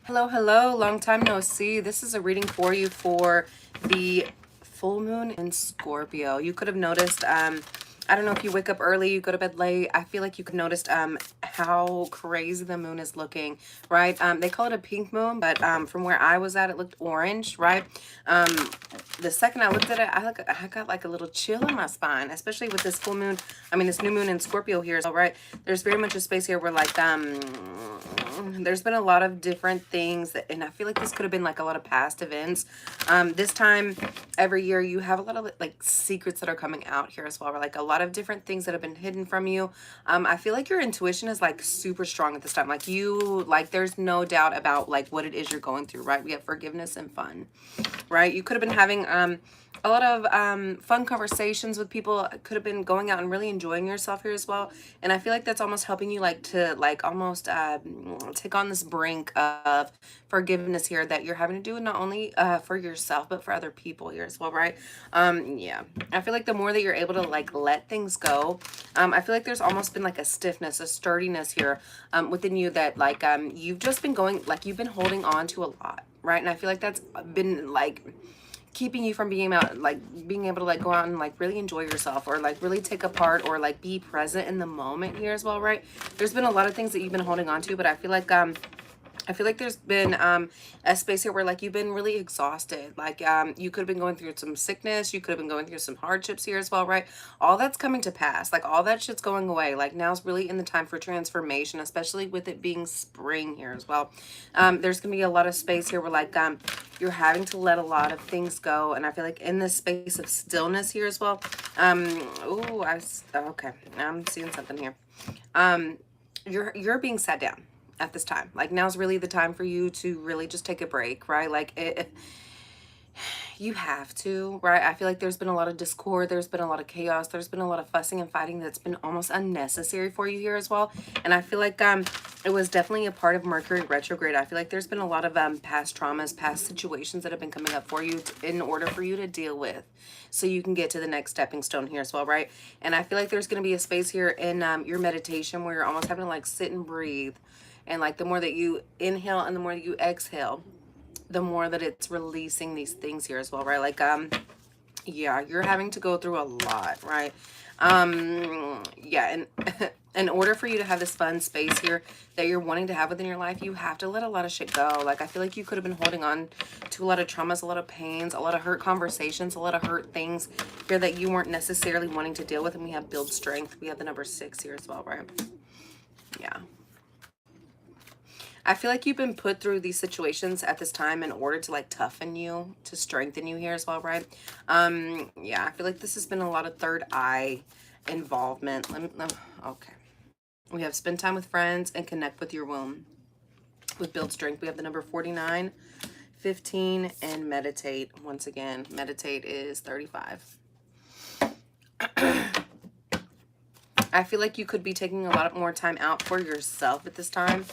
Hello, hello. Long time no see. This is a reading for you for the full moon in Scorpio. You could have noticed, I don't know if you wake up early, you go to bed late. I feel like you could notice how crazy the moon is looking, right? They call it a pink moon, but from where I was at, it looked orange, right? Um, the second I looked at it, I got like a little chill in my spine, especially with this full moon. I mean, this new moon in Scorpio here. So, right, there's very much a space here where like there's been a lot of different things that, and I feel like this could have been like a lot of past events. This time every year you have a lot of like secrets that are coming out here as well, or like a lot of different things that have been hidden from you. I feel like your intuition is like super strong at this time. Like there's no doubt about like what it is you're going through, right? We have forgiveness and fun, right? You could have been having a lot of fun conversations with people. Could have been going out and really enjoying yourself here as well. And I feel like that's almost helping you like to like almost take on this brink of forgiveness here that you're having to do not only for yourself but for other people here as well, right? Yeah, I feel like the more that you're able to like let things go, I feel like there's almost been like a stiffness, a sturdiness here within you that like you've just been going, like you've been holding on to a lot, right? And I feel like that's been like keeping you from being out, like being able to like go out and like really enjoy yourself, or like really take a part, or like be present in the moment here as well, right? There's been a lot of things that you've been holding on to, but I feel like there's been a space here where like you've been really exhausted. Like you could have been going through some sickness. You could have been going through some hardships here as well, right? All that's coming to pass. Like all that shit's going away. Like now's really in the time for transformation, especially with it being spring here as well. There's going to be a lot of space here where like you're having to let a lot of things go. And I feel like in this space of stillness here as well. Okay. I'm seeing something here. You're being sat down at this time. Like now's really the time for you to really just take a break, right? Like you have to, right? I feel like there's been a lot of discord, there's been a lot of chaos, there's been a lot of fussing and fighting that's been almost unnecessary for you here as well. And I feel like it was definitely a part of Mercury retrograde. I feel like there's been a lot of past traumas, past situations that have been coming up for you in order for you to deal with, so you can get to the next stepping stone here as well, right? And I feel like there's going to be a space here in your meditation where you're almost having to like sit and breathe, and like the more that you inhale and the more that you exhale, the more that it's releasing these things here as well, right? Like yeah, you're having to go through a lot, right? Yeah, and in order for you to have this fun space here that you're wanting to have within your life, you have to let a lot of shit go. Like I feel like you could have been holding on to a lot of traumas, a lot of pains, a lot of hurt conversations, a lot of hurt things here that you weren't necessarily wanting to deal with. And we have build strength. We have the number 6 here as well, right? Yeah. I feel like you've been put through these situations at this time in order to like toughen you, to strengthen you here as well, right? Yeah, I feel like this has been a lot of third eye involvement. Okay. We have spend time with friends and connect with your womb. With build strength, we have the number 49, 15, and meditate. Once again, meditate is 35. I feel like you could be taking a lot more time out for yourself at this time.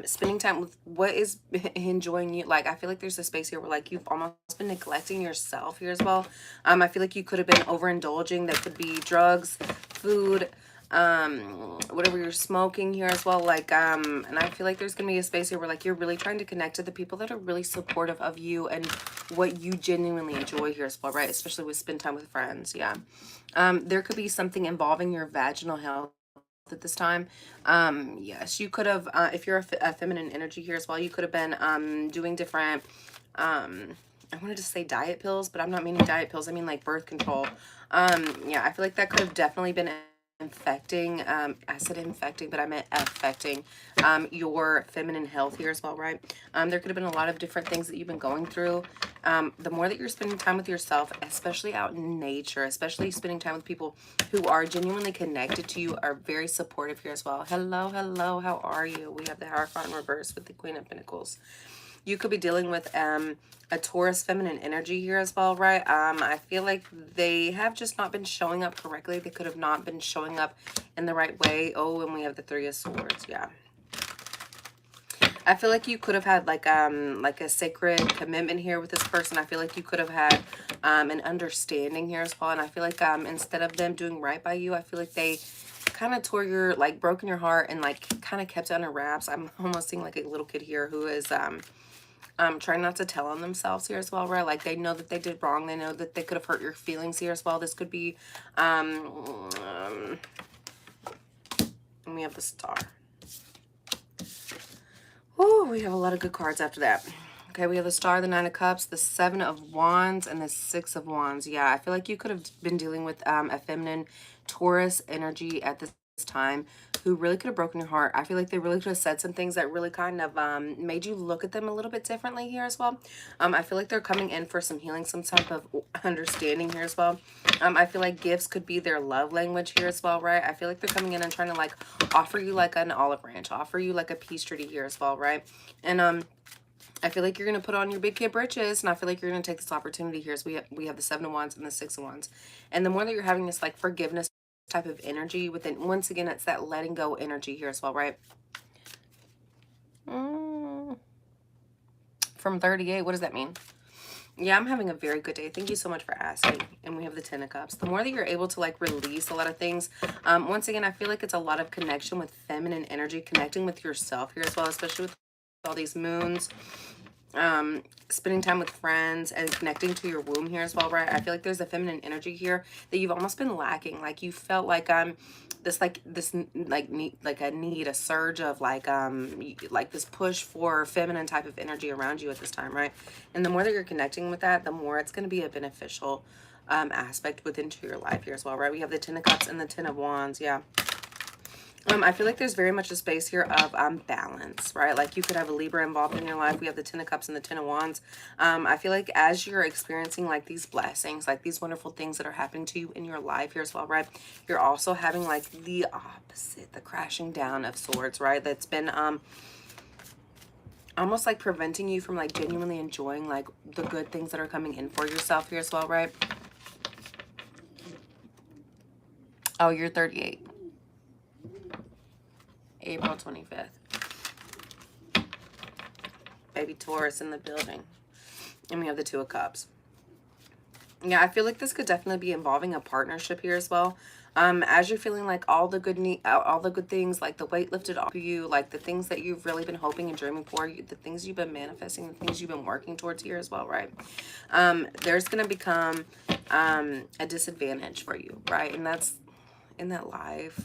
Spending time with what is enjoying you. Like, I feel like there's a space here where like you've almost been neglecting yourself here as well. I feel like you could have been overindulging. That could be drugs, food, whatever you're smoking here as well. Like, and I feel like there's gonna be a space here where like you're really trying to connect to the people that are really supportive of you and what you genuinely enjoy here as well, right? Especially with spend time with friends. Yeah. There could be something involving your vaginal health at this time. Yes, you could have, if you're a feminine energy here as well, you could have been doing different, I wanted to say diet pills, but I'm not meaning diet pills. I mean like birth control. Yeah, I feel like that could have definitely been infecting, I said infecting, but I meant affecting your feminine health here as well, right? There could have been a lot of different things that you've been going through. The more that you're spending time with yourself, especially out in nature, especially spending time with people who are genuinely connected to you, are very supportive here as well. Hello, hello, how are you? We have the Hierophant in reverse with the Queen of Pentacles. You could be dealing with a Taurus feminine energy here as well, right? I feel like they have just not been showing up correctly. They could have not been showing up in the right way. Oh, and we have the Three of Swords. Yeah. I feel like you could have had like a sacred commitment here with this person. I feel like you could have had an understanding here as well. And I feel like instead of them doing right by you, I feel like they kind of tore your, like, broken your heart and like kind of kept it under wraps. I'm almost seeing like a little kid here who is trying not to tell on themselves here as well, right? Like they know that they did wrong. They know that they could have hurt your feelings here as well. This could be, and we have the Star. Oh, we have a lot of good cards after that. Okay, we have the Star, the Nine of Cups, the Seven of Wands, and the Six of Wands. Yeah, I feel like you could have been dealing with a feminine Taurus energy at this time who really could have broken your heart. I feel like they really could have said some things that really kind of made you look at them a little bit differently here as well. I feel like they're coming in for some healing, some type of understanding here as well. I feel like gifts could be their love language here as well, right? I feel like they're coming in and trying to like offer you like an olive branch, offer you like a peace treaty here as well, right? And I feel like you're going to put on your big kid britches, and I feel like you're going to take this opportunity here. So we have the Seven of Wands and the Six of Wands. And the more that you're having this like forgiveness type of energy within, once again, it's that letting go energy here as well, right? From 38, what does that mean? Yeah, I'm having a very good day. Thank you so much for asking. And we have the Ten of Cups. The more that you're able to like release a lot of things, once again, I feel like it's a lot of connection with feminine energy, connecting with yourself here as well, especially with all these moons, spending time with friends and connecting to your womb here as well, right? I feel like there's a feminine energy here that you've almost been lacking. Like you felt like this need, like a need, a surge of like this push for feminine type of energy around you at this time, right? And the more that you're connecting with that, the more it's going to be a beneficial aspect within to your life here as well, right? We have the Ten of Cups and the Ten of Wands. Yeah. I feel like there's very much a space here of balance, right? Like you could have a Libra involved in your life. We have the Ten of Cups and the Ten of Wands. I feel like as you're experiencing like these blessings, like these wonderful things that are happening to you in your life here as well, right? You're also having like the opposite, the crashing down of swords, right? That's been almost like preventing you from like genuinely enjoying like the good things that are coming in for yourself here as well, right? Oh, you're 38. April 25th. Baby Taurus in the building. And we have the Two of Cups. Yeah, I feel like this could definitely be involving a partnership here as well. As you're feeling like all the good things, like the weight lifted off of you, like the things that you've really been hoping and dreaming for, the things you've been manifesting, the things you've been working towards here as well, right? There's going to become a disadvantage for you, right? And that's in that life.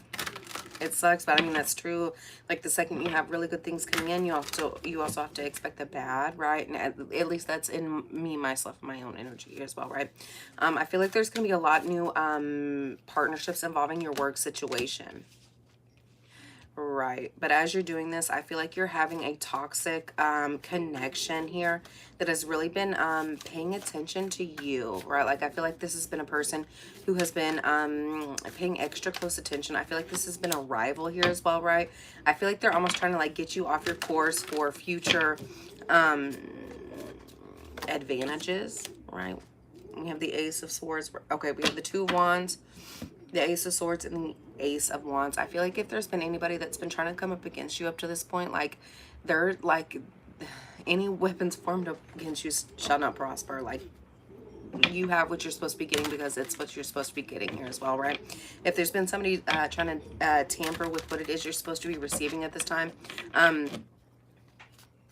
It sucks, but I mean that's true. Like the second you have really good things coming in, you also have to expect the bad, right? And at least that's in me, myself, my own energy as well, right? I feel like there's gonna be a lot new partnerships involving your work situation. Right. But as you're doing this, I feel like you're having a toxic connection here that has really been paying attention to you, right? Like I feel like this has been a person who has been paying extra close attention. I feel like this has been a rival here as well, right? I feel like they're almost trying to like get you off your course for future advantages, right? We have the Ace of Swords. Okay, we have the Two of Wands, the Ace of Swords, and the Ace of Wands. I feel like if there's been anybody that's been trying to come up against you up to this point, like they're like any weapons formed up against you shall not prosper. Like you have what you're supposed to be getting because it's what you're supposed to be getting here as well, right? If there's been somebody trying to tamper with what it is you're supposed to be receiving at this time,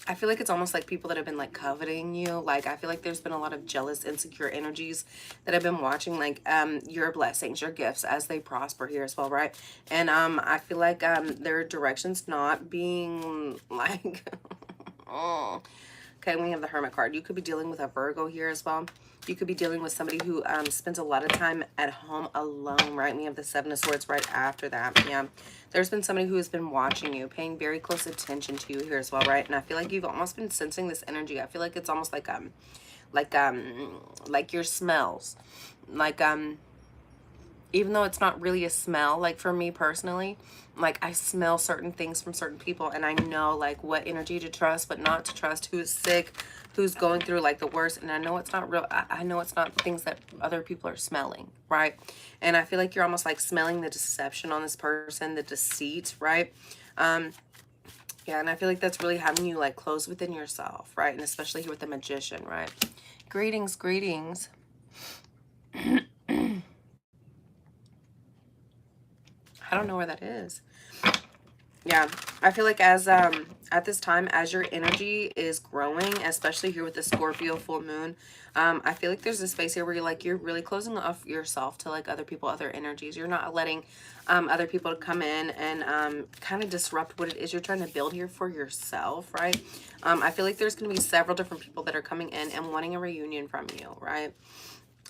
I feel like it's almost like people that have been like coveting you. Like I feel like there's been a lot of jealous, insecure energies that I've been watching like your blessings, your gifts as they prosper here as well, right? And I feel like their direction's not being like oh. Okay, we have the Hermit card. You could be dealing with a Virgo here as well. You could be dealing with somebody who spends a lot of time at home alone, right? And we have the Seven of Swords right after that. Yeah, there's been somebody who has been watching you, paying very close attention to you here as well, right? And I feel like you've almost been sensing this energy. I feel like it's almost like your smells, like even though it's not really a smell, like for me personally, like I smell certain things from certain people and I know like what energy to trust, but not to trust, who's sick, who's going through like the worst. And I know it's not real. I know it's not things that other people are smelling, right? And I feel like you're almost like smelling the deception on this person, the deceit, right? Yeah, and I feel like that's really having you like close within yourself, right? And especially here with the Magician, right? Greetings, greetings. I don't know where that is. Yeah, I feel like as at this time, as your energy is growing, especially here with the Scorpio full moon, I feel like there's a space here where you're really closing off yourself to like other people, other energies. You're not letting other people to come in and kind of disrupt what it is you're trying to build here for yourself, right? I feel like there's going to be several different people that are coming in and wanting a reunion from you, right?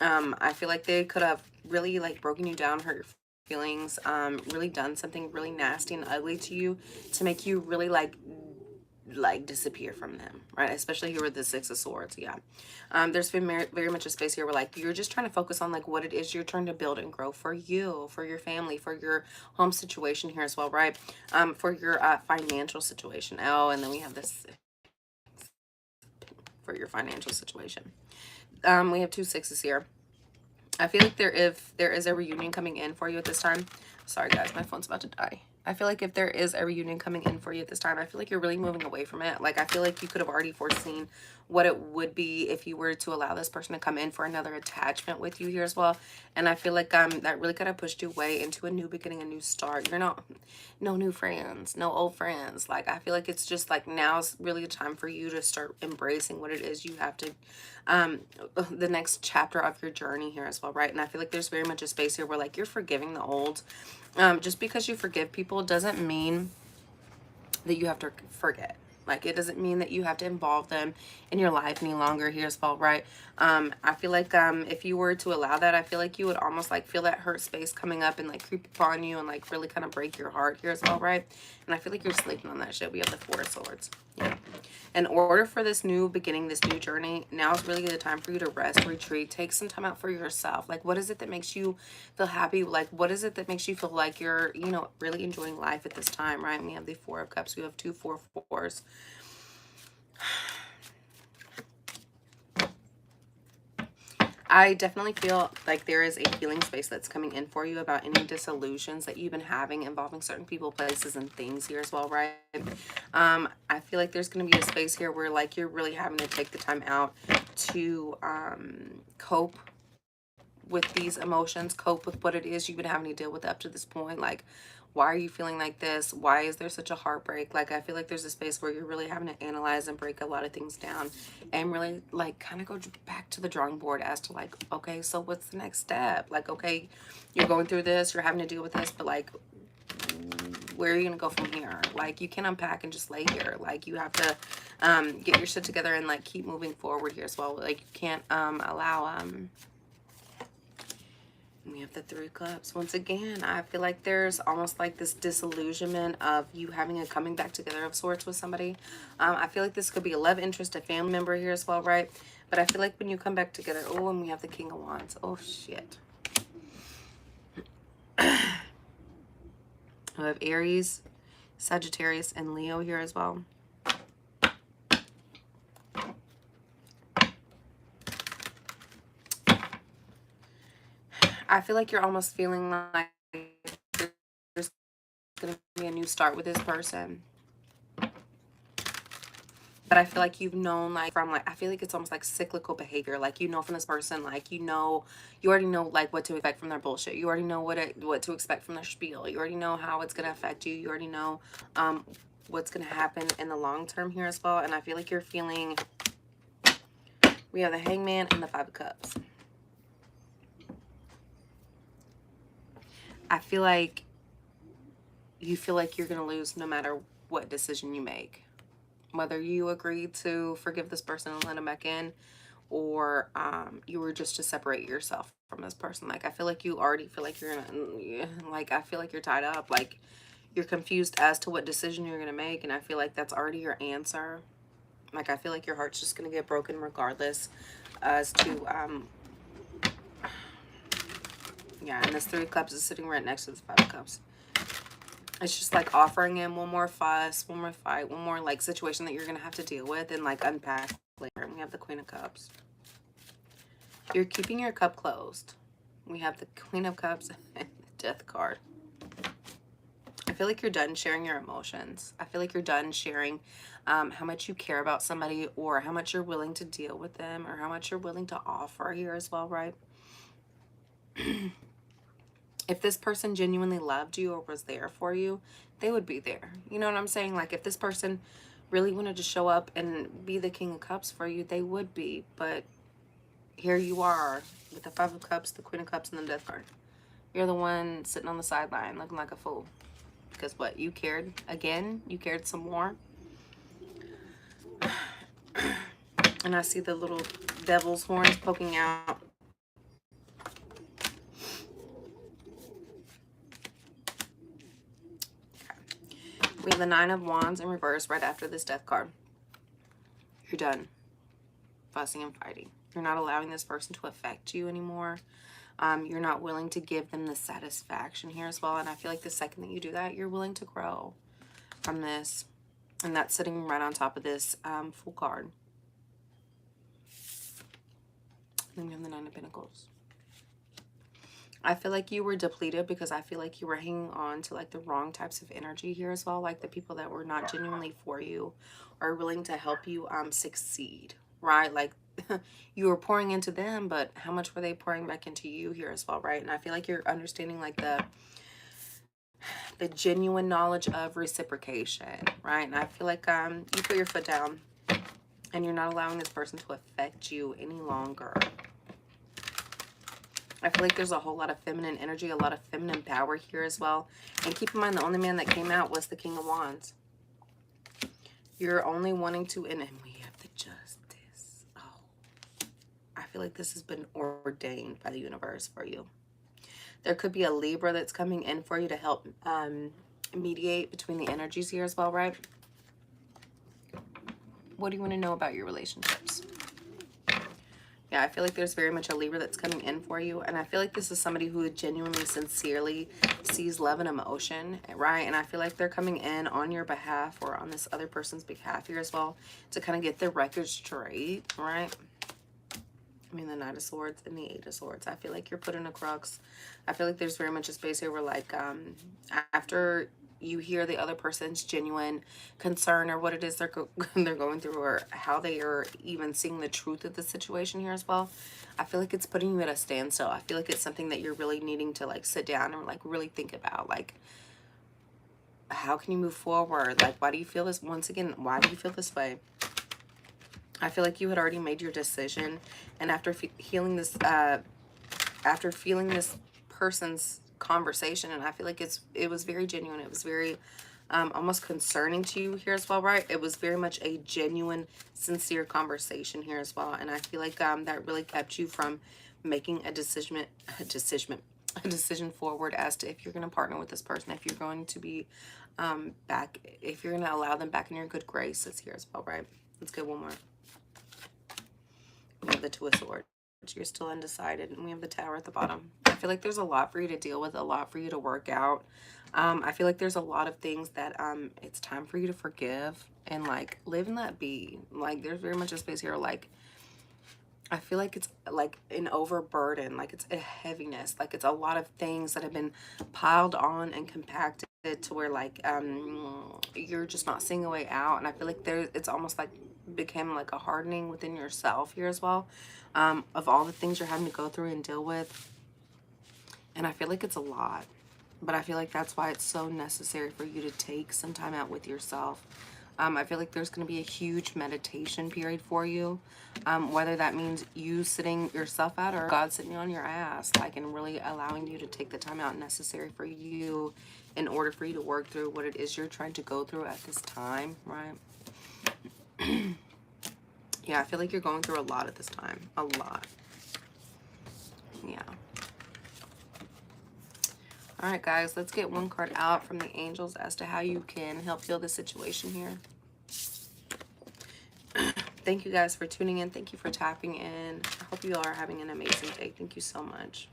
I feel like they could have really like broken you down, hurt your feelings, really done something really nasty and ugly to you to make you really like disappear from them, right? Especially here with the Six of Swords. Yeah. There's been very much a space here where like you're just trying to focus on like what it is you're trying to build and grow for you, for your family, for your home situation here as well, right? For your financial situation. Oh, and then we have this for your financial situation. We have two sixes here. I feel like if there is a reunion coming in for you at this time, sorry guys, my phone's about to die. I feel like if there is a reunion coming in for you at this time, I feel like you're really moving away from it. Like, I feel like you could have already foreseen what it would be if you were to allow this person to come in for another attachment with you here as well. And I feel like that really kind of pushed you away into a new beginning, a new start. You're not, no new friends, no old friends. Like, I feel like it's just like now's really a time for you to start embracing what it is you have to, the next chapter of your journey here as well, right? And I feel like there's very much a space here where like you're forgiving the old. Just because you forgive people doesn't mean that you have to forget. Like, it doesn't mean that you have to involve them in your life any longer here as well, right? I feel like if you were to allow that, I feel like you would almost like feel that hurt space coming up and like creep upon you and like really kind of break your heart here as well, right? And I feel like you're sleeping on that shit. We have the Four of Swords. Yeah. In order for this new beginning, this new journey, now is really the time for you to rest, retreat, take some time out for yourself. Like, what is it that makes you feel happy? Like, what is it that makes you feel like you're, you know, really enjoying life at this time, right? We have the Four of Cups. We have two 4-4s. I definitely feel like there is a healing space that's coming in for you about any disillusions that you've been having involving certain people, places, and things here as well, right? I feel like there's going to be a space here where like you're really having to take the time out to cope with these emotions, cope with what it is you've been having to deal with up to this point. Like, why are you feeling like this? Why is there such a heartbreak? Like, I feel like there's a space where you're really having to analyze and break a lot of things down and really like kind of go back to the drawing board as to like, okay, so what's the next step? Like, okay, you're going through this, you're having to deal with this, but like, where are you gonna go from here? Like, you can't unpack and just lay here. Like, you have to get your shit together and like keep moving forward here as well. Like, you can't allow we have the Three of Cups. Once again, I feel like there's almost like this disillusionment of you having a coming back together of sorts with somebody. I feel like this could be a love interest, a family member here as well, right? But I feel like when you come back together, oh, and we have the King of Wands. Oh, shit. I have Aries, Sagittarius, and Leo here as well. I feel like you're almost feeling like there's going to be a new start with this person. But I feel like you've known like from like, I feel like it's almost like cyclical behavior. Like, you know, from this person, like, you already know like what to expect from their bullshit. You already know what to expect from their spiel. You already know how it's going to affect you. You already know what's going to happen in the long term here as well. And I feel like you're feeling, we have the Hangman and the Five of Cups. I feel like you feel like you're going to lose no matter what decision you make. Whether you agree to forgive this person and let him back in, or you were just to separate yourself from this person. Like, I feel like you already feel like you're gonna, like, I feel like you're tied up. Like, you're confused as to what decision you're gonna make, and I feel like that's already your answer. Like, I feel like your heart's just gonna get broken regardless as to yeah. And this Three of Cups is sitting right next to the Five of Cups. It's just like offering him one more fuss, one more fight, one more like situation that you're gonna have to deal with and like unpack later. And we have the Queen of Cups. You're keeping your cup closed. We have the Queen of Cups and the Death card. I feel like you're done sharing your emotions. I feel like you're done sharing how much you care about somebody, or how much you're willing to deal with them, or how much you're willing to offer here as well, right? If this person genuinely loved you or was there for you, they would be there. You know what I'm saying? Like if this person really wanted to show up and be the King of Cups for you, they would be. But here you are with the Five of Cups, the Queen of Cups, and the Death card. You're the one sitting on the sideline looking like a fool. Because what? You cared again? You cared some more? And I see the little devil's horns poking out. We have the Nine of Wands in reverse right after this Death card. You're done fussing and fighting. You're not allowing this person to affect you anymore. You're not willing to give them the satisfaction here as well. And I feel like the second that you do that, you're willing to grow from this. And that's sitting right on top of this Fool card. Then we have the Nine of Pentacles. I feel like you were depleted because I feel like you were hanging on to like the wrong types of energy here as well. Like the people that were not genuinely for you or willing to help you succeed, right? Like you were pouring into them, but how much were they pouring back into you here as well, right? And I feel like you're understanding like the genuine knowledge of reciprocation, right? And I feel like you put your foot down and you're not allowing this person to affect you any longer. I feel like there's a whole lot of feminine energy, a lot of feminine power here as well. And keep in mind, the only man that came out was the King of Wands. You're only wanting to, and we have the Justice. Oh, I feel like this has been ordained by the universe for you. There could be a Libra that's coming in for you to help mediate between the energies here as well, right? What do you want to know about your relationships? Yeah, I feel like there's very much a Libra that's coming in for you. And I feel like this is somebody who genuinely, sincerely sees love and emotion, right? And I feel like they're coming in on your behalf or on this other person's behalf here as well to kind of get their record straight, right? I mean, the Knight of Swords and the Eight of Swords. I feel like you're put in a crux. I feel like there's very much a space here where, like, after you hear the other person's genuine concern or what it is they're going through or how they are even seeing the truth of the situation here as well, I feel like it's putting you at a standstill. I feel like it's something that you're really needing to, like, sit down and, like, really think about. Like, how can you move forward? Like, why do you feel this? Once again, why do you feel this way? I feel like you had already made your decision, and after feeling this person's conversation, and I feel like it was very genuine. It was very almost concerning to you here as well, right? It was very much a genuine, sincere conversation here as well, and I feel like that really kept you from making a decision forward as to if you're going to partner with this person, if you're going to be if you're going to allow them back in your good graces here as well, right? Let's get one more. We have the Two of Swords. You're still undecided, and we have the Tower at the bottom. I feel like there's a lot for you to deal with, a lot for you to work out. I feel like there's a lot of things that it's time for you to forgive and, like, live and let be. Like, there's very much a space here, like, I feel like it's like an overburden, like it's a heaviness, like it's a lot of things that have been piled on and compacted to where, like, you're just not seeing a way out. And I feel like it's almost like became like a hardening within yourself here as well, of all the things you're having to go through and deal with. And I feel like it's a lot, but I feel like that's why it's so necessary for you to take some time out with yourself. I feel like there's going to be a huge meditation period for you, whether that means you sitting yourself out or God sitting on your ass, like, and really allowing you to take the time out necessary for you in order for you to work through what it is you're trying to go through at this time, right? Yeah, I feel like you're going through a lot at this time. A lot. Yeah. All right, guys, let's get one card out from the angels as to how you can help heal the situation here. Thank you guys for tuning in. Thank you for tapping in. I hope you all are having an amazing day. Thank you so much.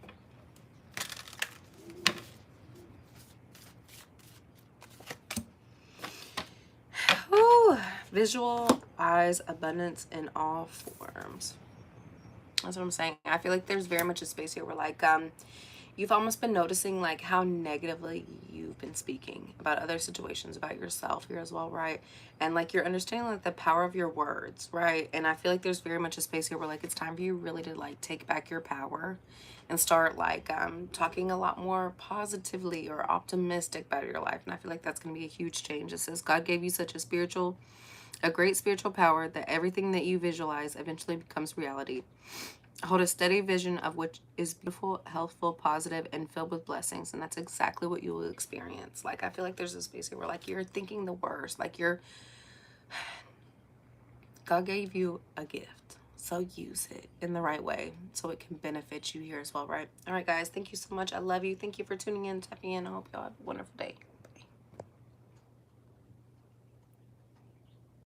Ooh, visualize abundance in all forms. That's what I'm saying. I feel like there's very much a space here where, like, you've almost been noticing like how negatively you've been speaking about other situations, about yourself here as well, right? And like you're understanding like the power of your words, right? And I feel like there's very much a space here where like it's time for you really to like take back your power and start like talking a lot more positively or optimistic about your life. And I feel like that's going to be a huge change. It says God gave you such a great spiritual power that everything that you visualize eventually becomes reality. Hold a steady vision of which is beautiful, healthful, positive, and filled with blessings. And that's exactly what you will experience. Like, I feel like there's a space here where, like, you're thinking the worst. Like, God gave you a gift. So use it in the right way so it can benefit you here as well, right? All right, guys. Thank you so much. I love you. Thank you for tuning in, tapping in. I hope y'all have a wonderful day.